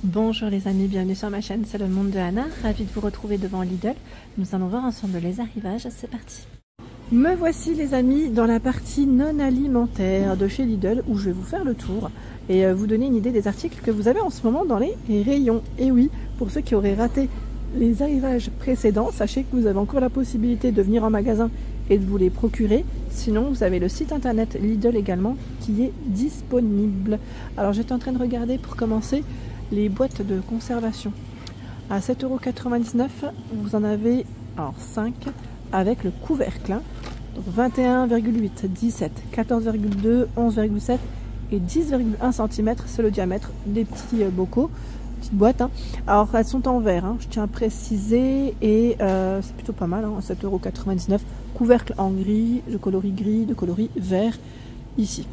Bonjour les amis, bienvenue sur ma chaîne, c'est le monde de Anna, ravie de vous retrouver devant Lidl. Nous allons voir ensemble les arrivages, c'est parti. Me voici les amis dans la partie non alimentaire de chez Lidl où je vais vous faire le tour et vous donner une idée des articles que vous avez en ce moment dans les rayons. Et oui, pour ceux qui auraient raté les arrivages précédents, sachez que vous avez encore la possibilité de venir en magasin et de vous les procurer. Sinon, vous avez le site internet Lidl également qui est disponible. Alors j'étais en train de regarder pour commencer les boîtes de conservation. À 7,99 €, vous en avez alors 5 avec le couvercle. Hein. Donc 21,8, 17, 14,2, 11,7 et 10,1 cm, c'est le diamètre des petits bocaux, petites boîtes. Hein. Alors elles sont en verre, hein, je tiens à préciser, et c'est plutôt pas mal, hein, 7,99 €. Couvercle en gris, de coloris vert ici.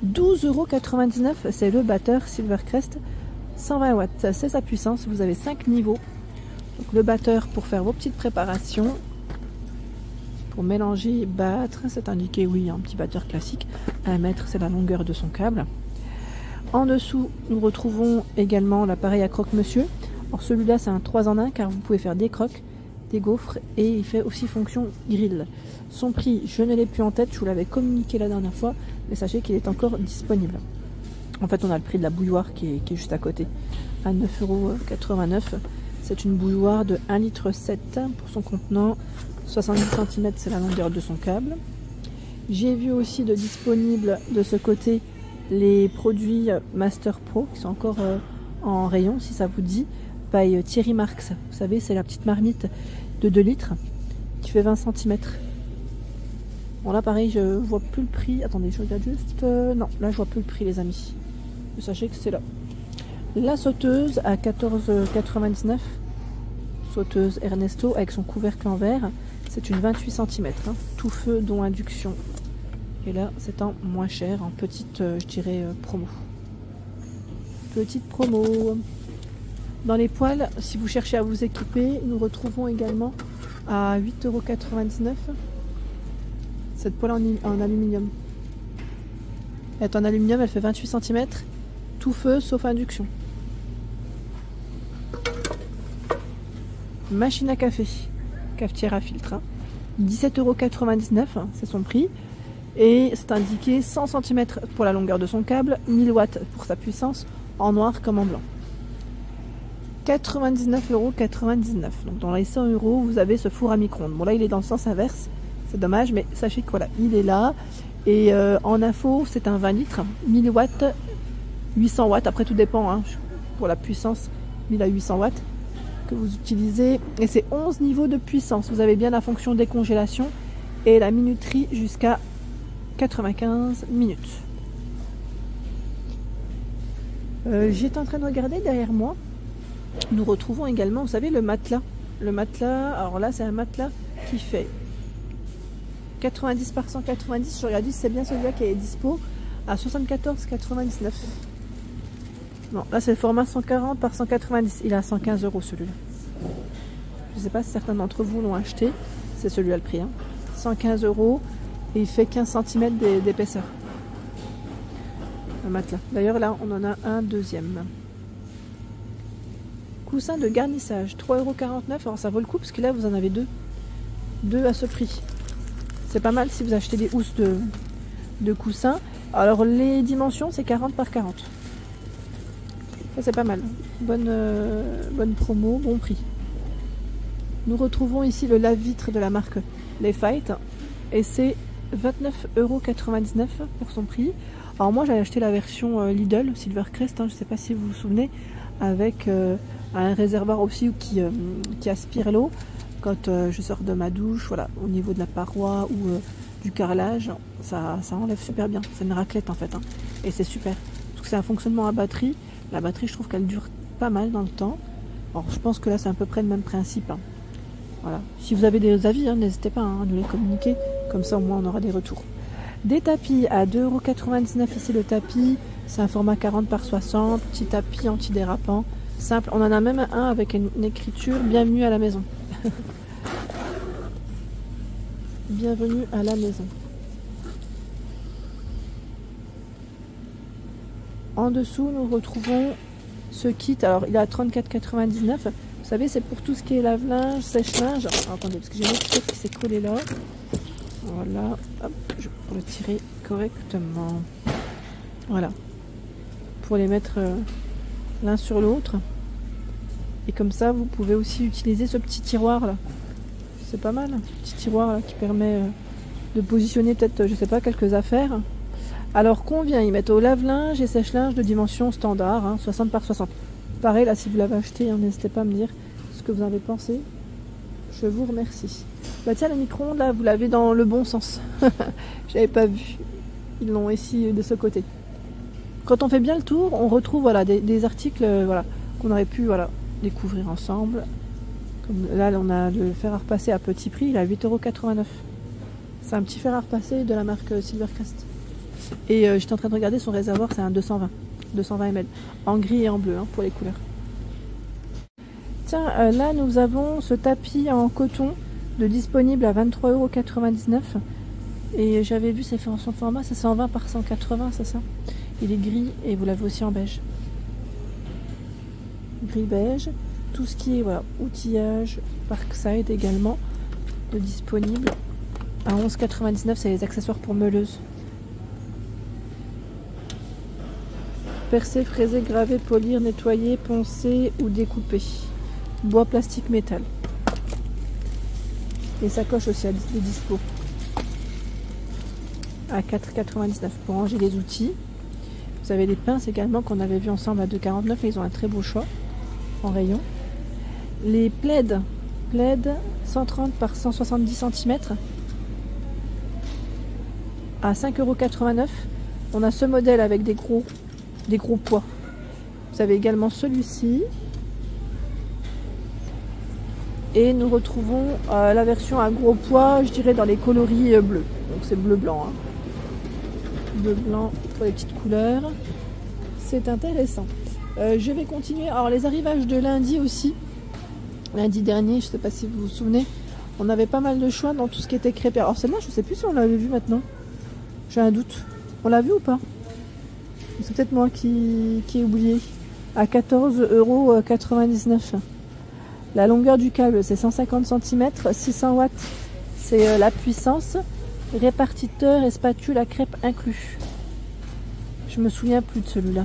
12,99 €, c'est le batteur Silvercrest 120 watts, c'est sa puissance. Vous avez 5 niveaux. Donc le batteur pour faire vos petites préparations, pour mélanger et battre, c'est indiqué, oui, un petit batteur classique. 1 mètre, c'est la longueur de son câble. En dessous, nous retrouvons également l'appareil à croque-monsieur. Alors celui-là, c'est un 3 en 1 car vous pouvez faire des croques, des gaufres et il fait aussi fonction grill. Son prix, je ne l'ai plus en tête, je vous l'avais communiqué la dernière fois, mais sachez qu'il est encore disponible. En fait, on a le prix de la bouilloire qui est juste à côté, à 9,89 €. C'est une bouilloire de 1,7 litre pour son contenant. 70 cm, c'est la longueur de son câble. J'ai vu aussi de disponibles de ce côté les produits Master Pro qui sont encore en rayon, si ça vous dit, by Thierry Marx. Vous savez, c'est la petite marmite de 2 litres qui fait 20 cm. Bon, là, pareil, je vois plus le prix. Attendez, je regarde juste. Non, là, je vois plus le prix, les amis. Sachez que c'est là. La sauteuse à 14,99 €. Sauteuse Ernesto avec son couvercle en verre. C'est une 28 cm. Hein, tout feu, dont induction. Et là, c'est en moins cher, en petite, je dirais, promo. Petite promo. Dans les poêles, si vous cherchez à vous équiper, nous retrouvons également à 8,99 € cette poêle en aluminium. Elle est en aluminium, elle fait 28 cm. Tout feu sauf induction. Machine à café, cafetière à filtre. Hein. 17,99 €, c'est son prix. Et c'est indiqué 100 cm pour la longueur de son câble, 1000 watts pour sa puissance, en noir comme en blanc. 99,99 €. Donc dans les 100 €, vous avez ce four à micro-ondes. Bon là, il est dans le sens inverse. C'est dommage, mais sachez que voilà, il est là. Et en info, c'est un 20 litres, 1000 watts, 800 watts. Après, tout dépend hein, pour la puissance, 1000 à 800 watts que vous utilisez. Et c'est 11 niveaux de puissance. Vous avez bien la fonction décongélation et la minuterie jusqu'à 95 minutes. J'étais en train de regarder derrière moi. Nous retrouvons également, vous savez, le matelas. Le matelas, alors là, c'est un matelas qui fait 90 par 190, je regarde si c'est bien celui-là qui est dispo, à 74,99 €. Non, là c'est le format 140 par 190, il est à 115 € celui-là. Je ne sais pas si certains d'entre vous l'ont acheté, c'est celui-là le prix. Hein. 115 € et il fait 15 cm d'épaisseur. Le matelas. D'ailleurs là, on en a un deuxième. Coussin de garnissage, 3,49 €. Alors ça vaut le coup parce que là vous en avez deux. Deux à ce prix. C'est pas mal si vous achetez des housses de coussins. Alors les dimensions c'est 40 par 40. Ça c'est pas mal. Bonne promo, bon prix. Nous retrouvons ici le lave-vitre de la marque Les Fight. Et c'est 29,99 € pour son prix. Alors moi j'ai acheté la version Lidl, Silvercrest, hein, je ne sais pas si vous vous souvenez, avec un réservoir aussi qui aspire l'eau. Quand je sors de ma douche, voilà, au niveau de la paroi ou du carrelage, ça enlève super bien. C'est une raclette en fait, hein, et c'est super. Parce que c'est un fonctionnement à batterie. La batterie, je trouve qu'elle dure pas mal dans le temps. Alors je pense que là, c'est à peu près le même principe. Hein. Voilà. Si vous avez des avis, hein, n'hésitez pas à nous les communiquer. Comme ça, au moins, on aura des retours. Des tapis à 2,99 € ici, le tapis. C'est un format 40 par 60. Petit tapis antidérapant. Simple. On en a même un avec une écriture « Bienvenue à la maison ». Bienvenue à la maison. En dessous, nous retrouvons Ce kit, alors il est à 34,99 €. Vous savez, c'est pour tout ce qui est lave-linge, sèche-linge. Attendez, parce que j'ai une autre pièce qui s'est collée là. Voilà, hop, je vais le tirer correctement. Voilà, pour les mettre l'un sur l'autre. Et comme ça, vous pouvez aussi utiliser ce petit tiroir là. C'est pas mal, un petit tiroir là, qui permet de positionner peut-être, je sais pas, quelques affaires. Alors combien ils mettent au lave-linge et sèche-linge de dimension standard, hein, 60 par 60. Pareil, là, si vous l'avez acheté, hein, n'hésitez pas à me dire ce que vous en avez pensé. Je vous remercie. Bah tiens, le micro-ondes, là, vous l'avez dans le bon sens. J'avais pas vu. Ils l'ont ici de ce côté. Quand on fait bien le tour, on retrouve voilà, des articles voilà, qu'on aurait pu voilà, découvrir ensemble. Comme là, on a le fer à repasser à petit prix, il est à 8,89 €. C'est un petit fer à repasser de la marque Silvercrest. Et j'étais en train de regarder son réservoir, c'est un 220 ml, en gris et en bleu, hein, pour les couleurs. Tiens, là nous avons ce tapis en coton de disponible à 23,99 €. Et j'avais vu, c'est fait en son format, c'est 120 par 180, c'est ça? Il est gris et vous l'avez aussi en beige. Gris beige. Tout ce qui est voilà, outillage, Parkside également, de disponible à 11,99 €. C'est les accessoires pour meuleuse. Percer, fraiser, graver, polir, nettoyer, poncer ou découper. Bois, plastique, métal. Les sacoches aussi à des dispo. À 4,99 € pour ranger les outils. Vous avez les pinces également qu'on avait vu ensemble à 2,49 €. Ils ont un très beau choix en rayon. Les plaids 130 par 170 cm à 5,89 €. On a ce modèle avec des gros poids. Vous avez également celui-ci. Et nous retrouvons la version à gros poids, je dirais dans les coloris bleus. Donc c'est bleu-blanc. Hein. Bleu-blanc pour les petites couleurs. C'est intéressant. Je vais continuer. Alors les arrivages de lundi aussi. Lundi dernier, je ne sais pas si vous vous souvenez, on avait pas mal de choix dans tout ce qui était crêpes. Alors celle-là, je ne sais plus si on l'avait vu maintenant. J'ai un doute. On l'a vu ou pas? C'est peut-être moi qui ai oublié. À 14,99 €. La longueur du câble, c'est 150 cm, 600 watts, c'est la puissance. Répartiteur et spatule à crêpes inclus. Je me souviens plus de celui-là.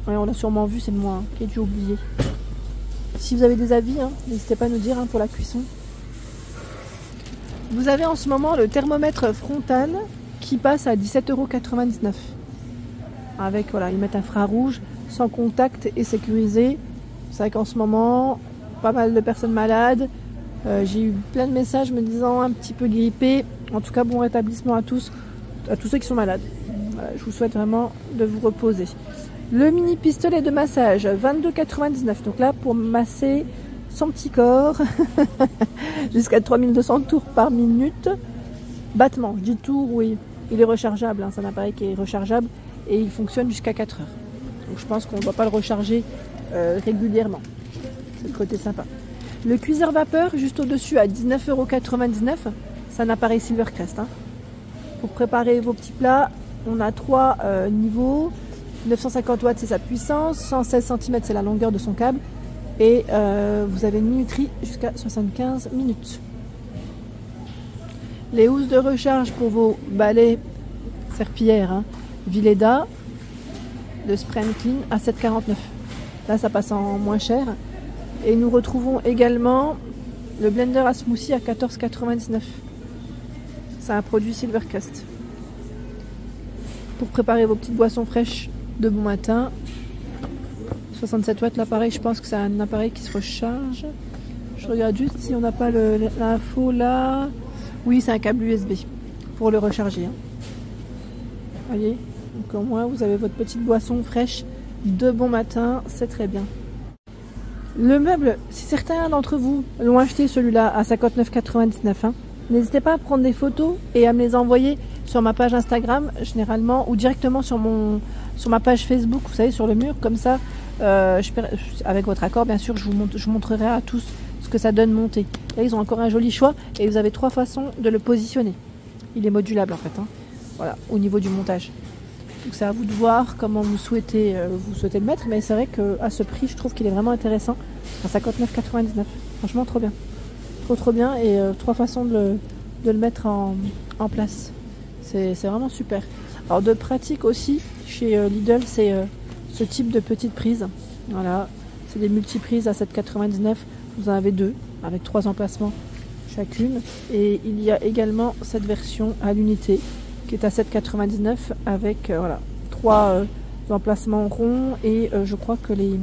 Ouais, on l'a sûrement vu, c'est moi hein, qui ai dû oublier. Si vous avez des avis, hein, n'hésitez pas à nous dire hein, pour la cuisson. Vous avez en ce moment le thermomètre frontal qui passe à 17,99 €. Avec, voilà, ils mettent infrarouge, sans contact et sécurisé. C'est vrai qu'en ce moment, pas mal de personnes malades. J'ai eu plein de messages me disant un petit peu grippé. En tout cas, bon rétablissement à tous ceux qui sont malades. Voilà, je vous souhaite vraiment de vous reposer. Le mini pistolet de massage, 22,99 €. Donc là, pour masser son petit corps, jusqu'à 3200 tours par minute. Battement, je dis tour, oui. Il est rechargeable, hein, c'est un appareil qui est rechargeable et il fonctionne jusqu'à 4 heures. Donc je pense qu'on ne doit pas le recharger régulièrement. C'est le côté sympa. Le cuiseur vapeur, juste au-dessus, à 19,99 €. C'est un appareil Silvercrest. Hein. Pour préparer vos petits plats, on a 3 niveaux. 950 watts, c'est sa puissance. 116 cm, c'est la longueur de son câble. Et vous avez une minuterie jusqu'à 75 minutes. Les housses de recharge pour vos balais serpillères, hein, Vileda, de Spray Clean à 7,49 €. Là, ça passe en moins cher. Et nous retrouvons également le blender à smoothie à 14,99 €. C'est un produit Silvercrest. Pour préparer vos petites boissons fraîches de bon matin. 67 watts l'appareil, je pense que c'est un appareil qui se recharge. Je regarde juste si on n'a pas l'info là. Oui, c'est un câble USB pour le recharger. Hein. Voyez, donc au moins vous avez votre petite boisson fraîche de bon matin, c'est très bien. Le meuble, si certains d'entre vous l'ont acheté celui-là à 59,99 €, hein, n'hésitez pas à prendre des photos et à me les envoyer sur ma page Instagram généralement ou directement sur ma page Facebook, vous savez, sur le mur, comme ça, avec votre accord bien sûr, je vous montrerai à tous ce que ça donne monter. Là, ils ont encore un joli choix et vous avez 3 façons de le positionner. Il est modulable en fait, hein, voilà, au niveau du montage. Donc c'est à vous de voir comment vous souhaitez le mettre, mais c'est vrai qu'à ce prix, je trouve qu'il est vraiment intéressant. À 59,99. Franchement, trop bien. Trop bien, et 3 façons de le mettre en place. C'est vraiment super. Alors de pratique aussi, chez Lidl, c'est ce type de petite prise. Voilà, c'est des multiprises à 7,99. Vous en avez 2, avec 3 emplacements chacune. Et il y a également cette version à l'unité, qui est à 7,99 avec voilà, 3 emplacements ronds. Et je crois que les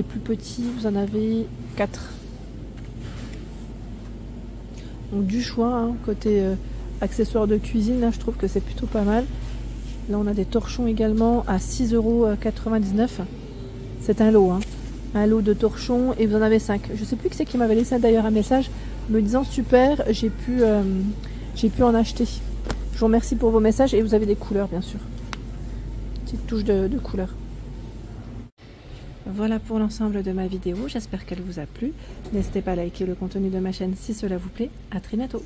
plus petits, vous en avez 4. Donc du choix, hein, côté accessoires de cuisine, là, je trouve que c'est plutôt pas mal. Là on a des torchons également à 6,99 €. C'est un lot, hein. Un lot de torchons et vous en avez 5. Je sais plus qui c'est qui m'avait laissé d'ailleurs un message me disant super, j'ai pu en acheter. Je vous remercie pour vos messages et vous avez des couleurs bien sûr. Petite touche de couleur. Voilà pour l'ensemble de ma vidéo, j'espère qu'elle vous a plu. N'hésitez pas à liker le contenu de ma chaîne si cela vous plaît. À très bientôt.